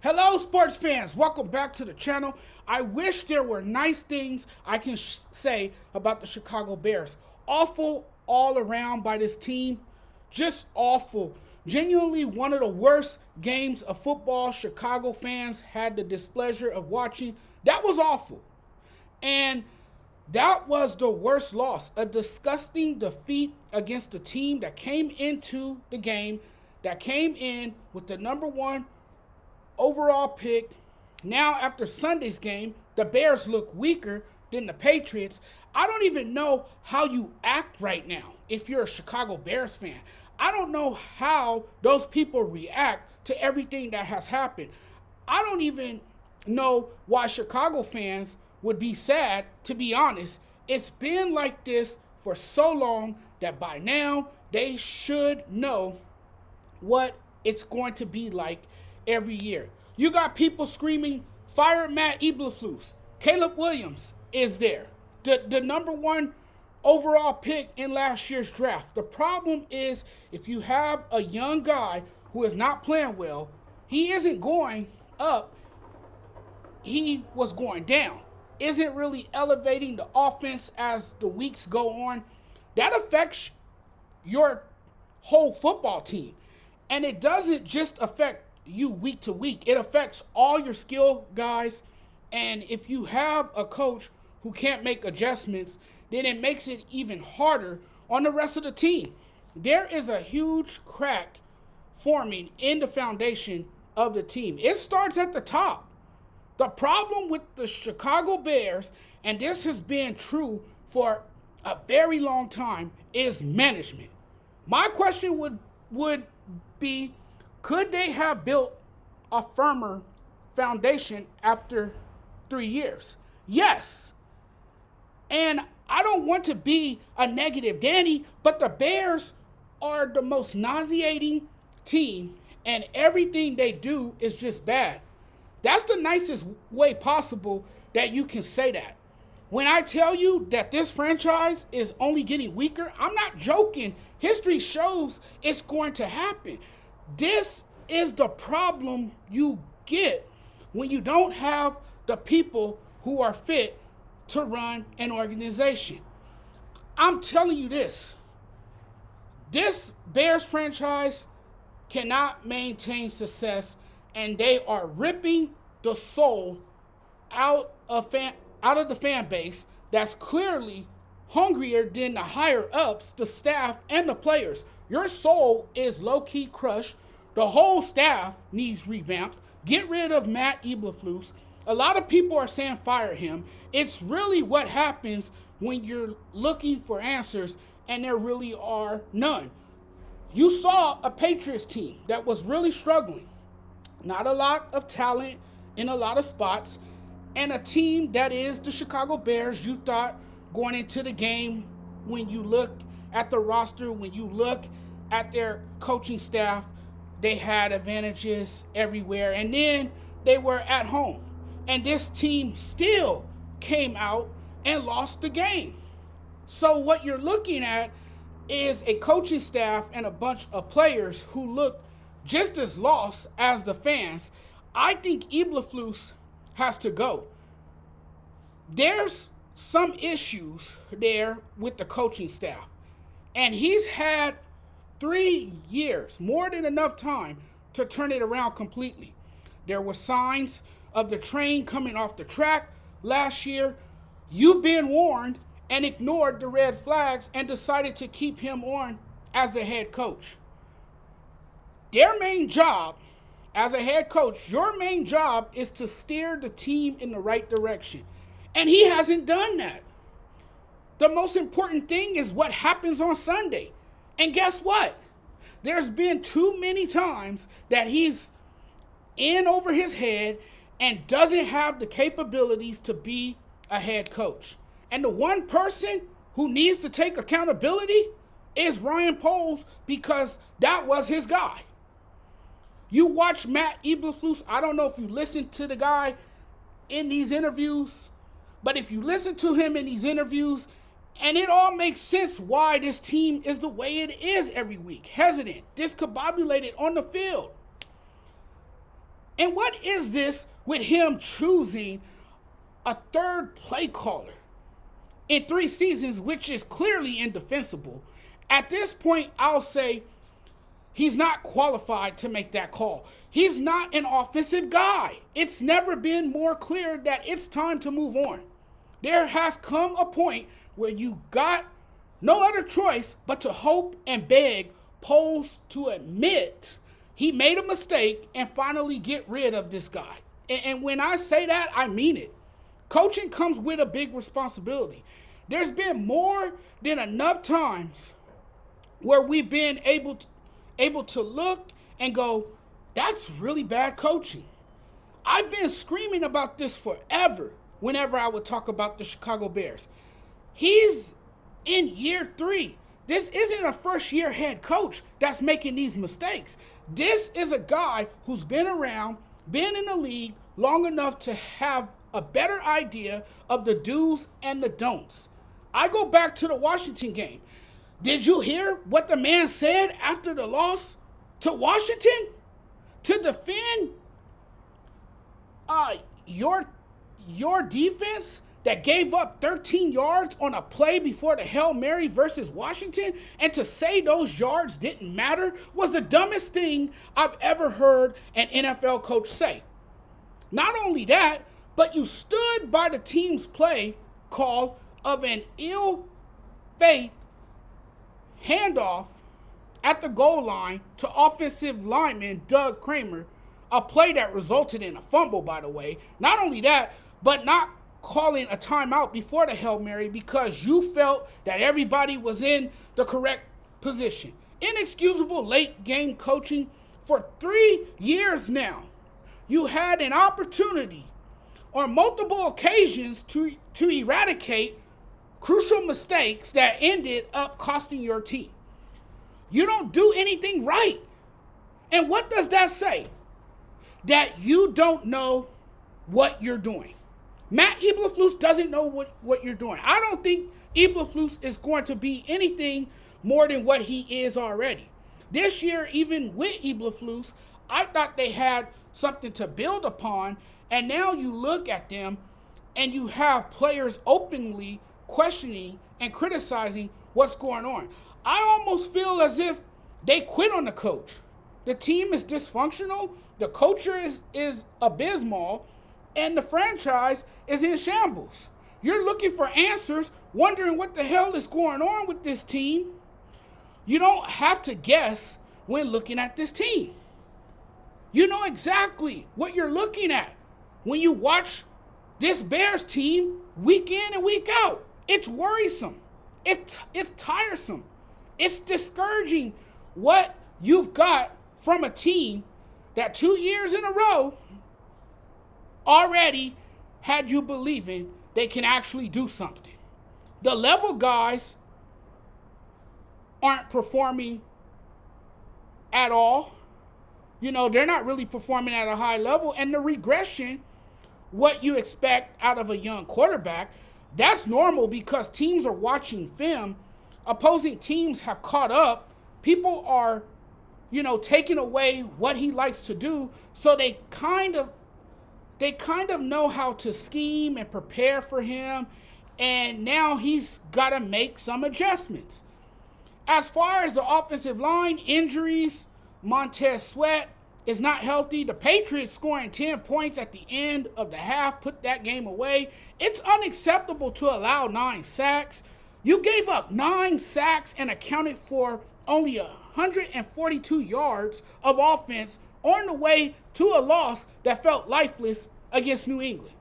Hello, sports fans. Welcome back to the channel. I wish there were nice things I can say about the Chicago Bears. Awful all around by this team. Just awful. Genuinely one of the worst games of football Chicago fans had the displeasure of watching. That was awful. And that was the worst loss. A disgusting defeat against a team that came into the game, that came in with the number one overall pick. Now, after Sunday's game, the Bears look weaker than the Patriots. I don't even know how you act right now if you're a Chicago Bears fan. I don't know how those people react to everything that has happened. I don't even know why Chicago fans would be sad, to be honest. It's been like this for so long that by now they should know what it's going to be like every year. You got people screaming, fire Matt Eberflus. Caleb Williams is there. The number one overall pick in last year's draft. The problem is if you have a young guy who is not playing well, he isn't going up, he was going down. Isn't really elevating the offense as the weeks go on. That affects your whole football team. And it doesn't just affect you week to week. It affects all your skill guys. And if you have a coach who can't make adjustments, then it makes it even harder on the rest of the team. There is a huge crack forming in the foundation of the team. It starts at the top. The problem with the Chicago Bears, and this has been true for a very long time, is management. My question would be, could they have built a firmer foundation after 3 years? Yes. And I don't want to be a negative Danny, but the Bears are the most nauseating team, and everything they do is just bad. That's the nicest way possible that you can say that. When I tell you that this franchise is only getting weaker, I'm not joking. History shows it's going to happen. This is the problem you get when you don't have the people who are fit to run an organization. I'm telling you this. This Bears franchise cannot maintain success, and they are ripping the soul out of the fan base that's clearly hungrier than the higher ups, the staff, and the players. Your soul is low-key crushed. The whole staff needs revamped. Get rid of Matt Eberflus. A lot of people are saying fire him. It's really what happens when you're looking for answers and there really are none. You saw a Patriots team that was really struggling. Not a lot of talent in a lot of spots. And a team that is the Chicago Bears, you thought going into the game, when you look at the roster, when you look at their coaching staff, they had advantages everywhere. And then they were at home. And this team still came out and lost the game. So what you're looking at is a coaching staff and a bunch of players who look just as lost as the fans. I think Eberflus has to go. There's some issues there with the coaching staff. And he's had 3 years, more than enough time to turn it around completely. There were signs of the train coming off the track last year. You've been warned and ignored the red flags and decided to keep him on as the head coach. Their main job as a head coach, your main job is to steer the team in the right direction. And he hasn't done that. The most important thing is what happens on Sunday. And guess what? There's been too many times that he's in over his head and doesn't have the capabilities to be a head coach. And the one person who needs to take accountability is Ryan Poles, because that was his guy. You watch Matt Eberflus. I don't know if you listen to the guy in these interviews, but if you listen to him in these interviews, and it all makes sense why this team is the way it is every week. Hesitant, discombobulated on the field. And what is this with him choosing a third play caller in 3 seasons, which is clearly indefensible? At this point, I'll say he's not qualified to make that call. He's not an offensive guy. It's never been more clear that it's time to move on. There has come a point where you got no other choice but to hope and beg Poles to admit he made a mistake and finally get rid of this guy. And when I say that, I mean it. Coaching comes with a big responsibility. There's been more than enough times where we've been able to look and go, that's really bad coaching. I've been screaming about this forever whenever I would talk about the Chicago Bears. He's in year 3. This isn't a first-year head coach that's making these mistakes. This is a guy who's been around, been in the league long enough to have a better idea of the do's and the don'ts. I go back to the Washington game. Did you hear what the man said after the loss to Washington? To defend your defense that gave up 13 yards on a play before the Hail Mary versus Washington, and to say those yards didn't matter was the dumbest thing I've ever heard an NFL coach say. Not only that, but you stood by the team's play call of an ill-faith handoff at the goal line to offensive lineman Doug Kramer, a play that resulted in a fumble, by the way. Not only that, but not calling a timeout before the Hail Mary because you felt that everybody was in the correct position. Inexcusable late game coaching for 3 years now. You had an opportunity on multiple occasions to eradicate crucial mistakes that ended up costing your team. You don't do anything right. And what does that say? That you don't know what you're doing. Matt Eberflus doesn't know what you're doing. I don't think Eberflus is going to be anything more than what he is already. This year, even with Eberflus, I thought they had something to build upon, and now you look at them and you have players openly questioning and criticizing what's going on. I almost feel as if they quit on the coach. The team is dysfunctional, the culture is abysmal, and the franchise is in shambles. You're looking for answers, wondering what the hell is going on with this team. You don't have to guess when looking at this team. You know exactly what you're looking at when you watch this Bears team week in and week out. It's worrisome. It's tiresome. It's discouraging what you've got from a team that 2 years in a row already had you believing they can actually do something. The level guys aren't performing at all. You know, they're not really performing at a high level. And the regression, what you expect out of a young quarterback, that's normal because teams are watching film. Opposing teams have caught up. People are, taking away what he likes to do. So they kind of know how to scheme and prepare for him. And now he's got to make some adjustments. As far as the offensive line, injuries, Montez Sweat is not healthy. The Patriots scoring 10 points at the end of the half put that game away. It's unacceptable to allow 9 sacks. You gave up 9 sacks and accounted for only 142 yards of offense on the way to a loss that felt lifeless against New England.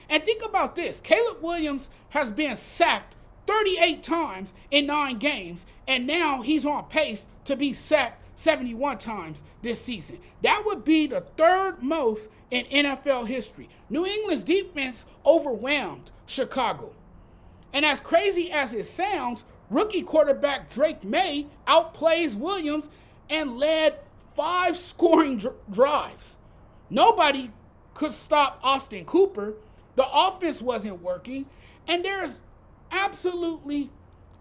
And think about this. Caleb Williams has been sacked 38 times in 9 games, and now he's on pace to be sacked 71 times this season. That would be the 3rd most in NFL history. New England's defense overwhelmed Chicago. And as crazy as it sounds, rookie quarterback Drake May outplays Williams and led 5 scoring drives. Nobody could stop Austin Cooper. The offense wasn't working, and there's absolutely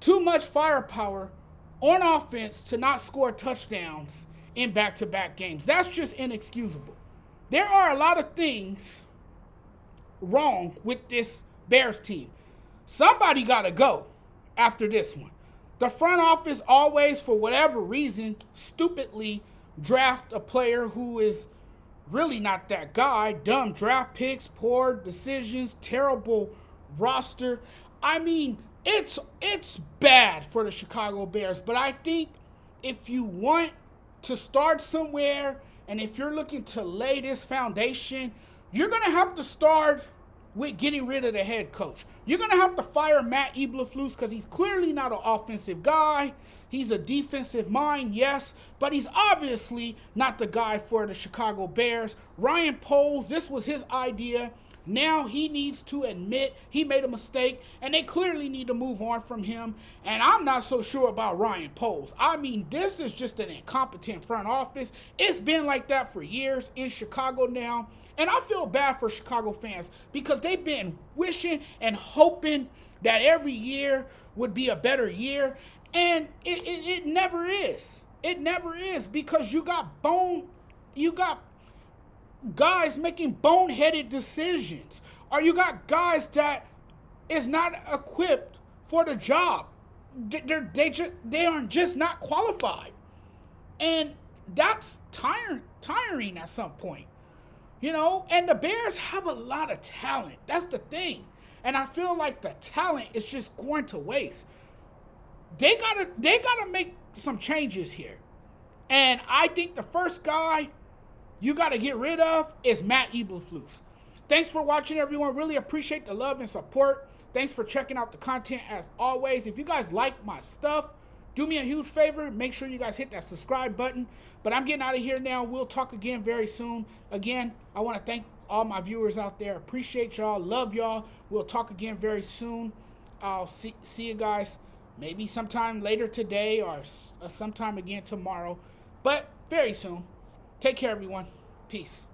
too much firepower on offense to not score touchdowns in back-to-back games. That's just inexcusable. there are a lot of things wrong with this Bears team. Somebody got to go after this one. The front office always, for whatever reason, stupidly draft a player who is really not that guy. Dumb draft picks, poor decisions, terrible roster. I mean, it's bad for the Chicago Bears, but I think if you want to start somewhere and if you're looking to lay this foundation, you're going to have to start with getting rid of the head coach. You're going to have to fire Matt Eberflus because he's clearly not an offensive guy. He's a defensive mind, yes, but he's obviously not the guy for the Chicago Bears. Ryan Poles, this was his idea. Now he needs to admit he made a mistake, and they clearly need to move on from him. And I'm not so sure about Ryan Poles. I mean, this is just an incompetent front office. It's been like that for years in Chicago now. And I feel bad for Chicago fans because they've been wishing and hoping that every year would be a better year. And it never is. It never is because you got guys making boneheaded decisions, or you got guys that is not equipped for the job. They are just not qualified, and that's tiring at some point, you know. And the Bears have a lot of talent. That's the thing, and I feel like the talent is just going to waste. They gotta make some changes here, and I think the first guy you got to get rid of is Matt Eberflus. Thanks for watching, everyone. Really appreciate the love and support. Thanks for checking out the content as always. If you guys like my stuff, do me a huge favor. Make sure you guys hit that subscribe button. But I'm getting out of here now. We'll talk again very soon. Again, I want to thank all my viewers out there. Appreciate y'all. Love y'all. We'll talk again very soon. I'll see you guys maybe sometime later today or sometime again tomorrow. But very soon. Take care, everyone. Peace.